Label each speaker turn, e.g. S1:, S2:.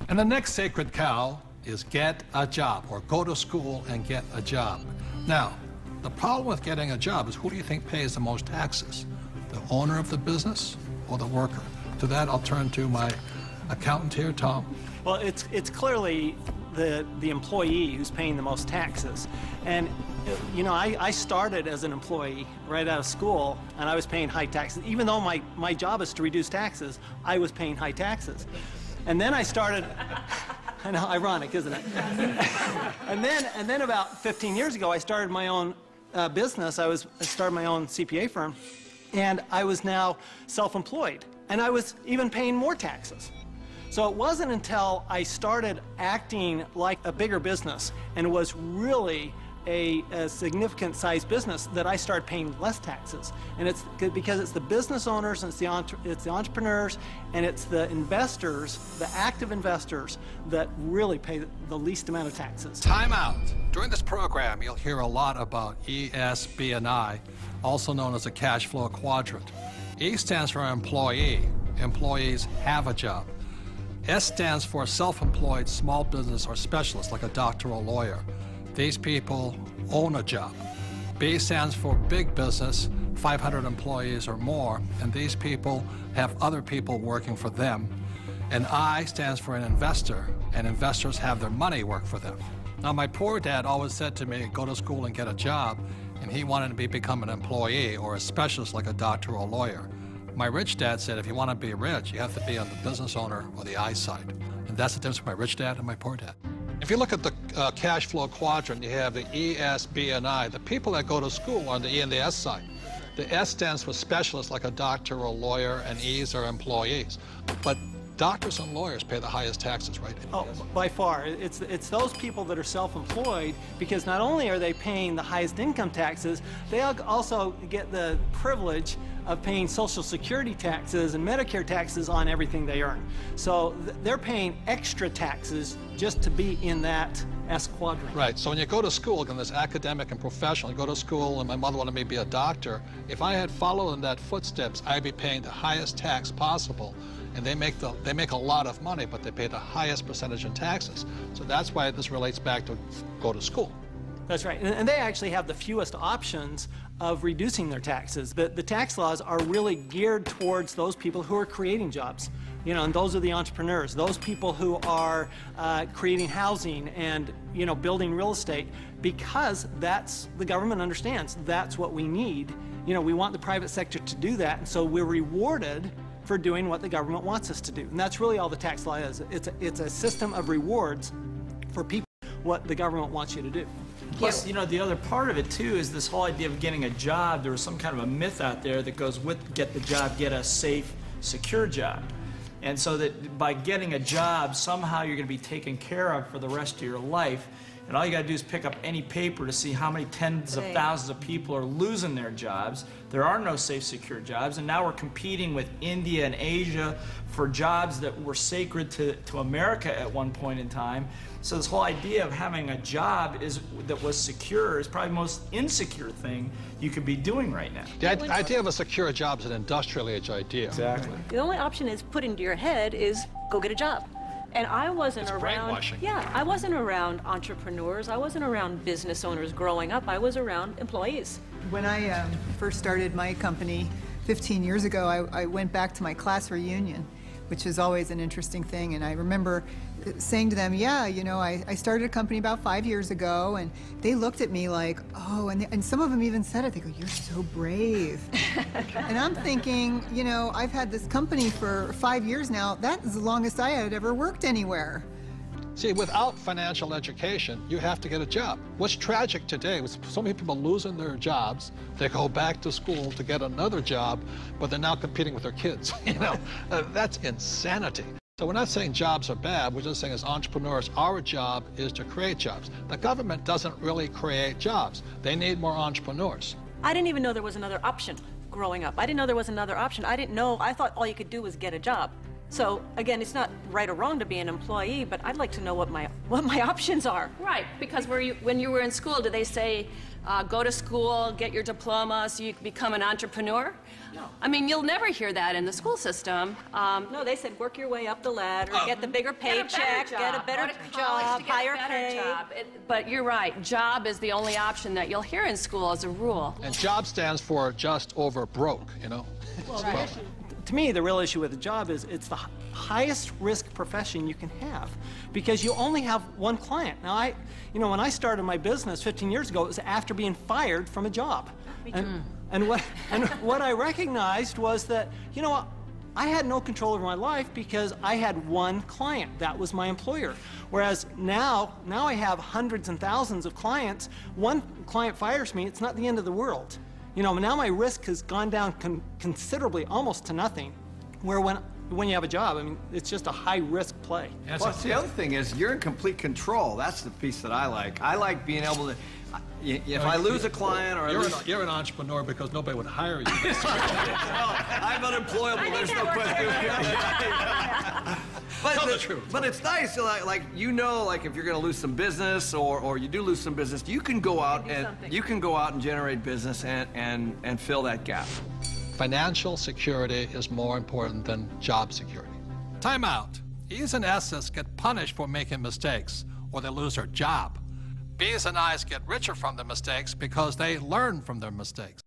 S1: And the next sacred cow is get a job, or go to school and get a job. Now, the problem with getting a job is, who do you think pays the most taxes? The owner of the business or the worker? To that, I'll turn to my accountant here, Tom.
S2: Well, it's clearly the employee who's paying the most taxes. And, you know, I started as an employee right out of school, and I was paying high taxes. Even though my job is to reduce taxes, I was paying high taxes. And then I started, I know, ironic, isn't it? and then about 15 years ago, I started my own business. I started my own CPA firm, and I was now self-employed, and I was even paying more taxes. So it wasn't until I started acting like a bigger business and was really a significant sized business that I started paying less taxes. And it's because it's the business owners, and it's the entrepreneurs, and it's the investors, the active investors, that really pay the least amount of taxes.
S1: Time out. During this program, you'll hear a lot about E, S, B, and I, also known as the cash flow quadrant. E stands for employee. Employees have a job. S stands for self-employed, small business, or specialist, like a doctor or lawyer. These people own a job. B stands for big business, 500 employees or more, and these people have other people working for them. And I stands for an investor, and investors have their money work for them. Now, my poor dad always said to me, go to school and get a job, and he wanted to become an employee or a specialist like a doctor or a lawyer. My rich dad said, if you want to be rich, you have to be on the business owner or the I side. And that's the difference between my rich dad and my poor dad. If you look at the cash flow quadrant, you have the E, S, B, and I. The people that go to school are on the E and the S side. The S stands for specialists like a doctor or a lawyer, and E's are employees. But doctors and lawyers pay the highest taxes, right?
S2: Oh, by far. It's those people that are self-employed, because not only are they paying the highest income taxes, they also get the privilege of paying Social Security taxes and Medicare taxes on everything they earn. So they're paying extra taxes just to be in that S quadrant.
S1: Right, so when you go to school, again, there's academic and professional. You go to school, and my mother wanted me to be a doctor. If I had followed in that footsteps, I'd be paying the highest tax possible. And they make a lot of money, but they pay the highest percentage in taxes. So that's why this relates back to go to school.
S2: That's right, and they actually have the fewest options of reducing their taxes. The tax laws are really geared towards those people who are creating jobs. You know, and those are the entrepreneurs, those people who are creating housing and, you know, building real estate, because that's, the government understands, that's what we need. You know, we want the private sector to do that, and so we're rewarded for doing what the government wants us to do. And that's really all the tax law is. It's a system of rewards for people, what the government wants you to do.
S3: Plus, you know, the other part of it too is this whole idea of getting a job. There was some kind of a myth out there that goes with get the job, get a safe, secure job. And so that by getting a job, somehow you're going to be taken care of for the rest of your life. And all you got to do is pick up any paper to see how many tens of thousands of people are losing their jobs. There are no safe, secure jobs, and now we're competing with India and Asia for jobs that were sacred to America at one point in time. So this whole idea of having a job that was secure is probably the most insecure thing you could be doing right now.
S1: The idea of a secure job is an industrial age idea.
S3: Exactly.
S4: The only option is put into your head is go get a job. And I wasn't around,
S1: brainwashing.
S4: Yeah, I wasn't around entrepreneurs. I wasn't around business owners growing up. I was around employees.
S5: When I first started my company 15 years ago, I went back to my class reunion, which is always an interesting thing. And I remember saying to them, yeah, you know, I started a company about 5 years ago, and they looked at me like, oh, and some of them even said it. They go, you're so brave. And I'm thinking, you know, I've had this company for 5 years now. That is the longest I had ever worked anywhere.
S1: See, without financial education, you have to get a job. What's tragic today is so many people losing their jobs. They go back to school to get another job, but they're now competing with their kids. You know, that's insanity. So we're not saying jobs are bad. We're just saying as entrepreneurs, our job is to create jobs. The government doesn't really create jobs. They need more entrepreneurs.
S4: I didn't even know there was another option growing up. I didn't know there was another option. I didn't know. I thought all you could do was get a job. So again, it's not right or wrong to be an employee, but I'd like to know what my options are.
S6: Right, because when you were in school, did they say, go to school, get your diploma so you can become an entrepreneur.
S2: No.
S6: I mean, you'll never hear that in the school system.
S4: No, they said work your way up the ladder, get the bigger
S6: Get a better
S4: paycheck,
S6: job.
S4: get a better
S6: Go to college
S4: job,
S6: to get a
S4: higher
S6: better
S4: pay.
S6: job. But you're right, job is the only option that you'll hear in school as a rule.
S1: And job stands for just over broke, you know?
S2: To me, the real issue with a job is it's the highest risk profession you can have because you only have one client. Now, when I started my business 15 years ago, it was after being fired from a job. And what I recognized was that, I had no control over my life because I had one client. That was my employer. Whereas now I have hundreds and thousands of clients. One client fires me, it's not the end of the world. Now my risk has gone down considerably, almost to nothing. Where when you have a job, I mean, it's just a high-risk play.
S7: Plus, the other thing is you're in complete control. That's the piece that I like. I like being able to, if I lose a client or
S1: You're an entrepreneur because nobody would hire you.
S7: I'm unemployable, there's no question.
S1: Tell the truth.
S7: But it's nice, like if you're going to lose some business or you do lose some business, you can go out and generate business and fill that gap.
S1: Financial security is more important than job security. Time out. E's and S's get punished for making mistakes, or they lose their job. B's and I's get richer from their mistakes because they learn from their mistakes.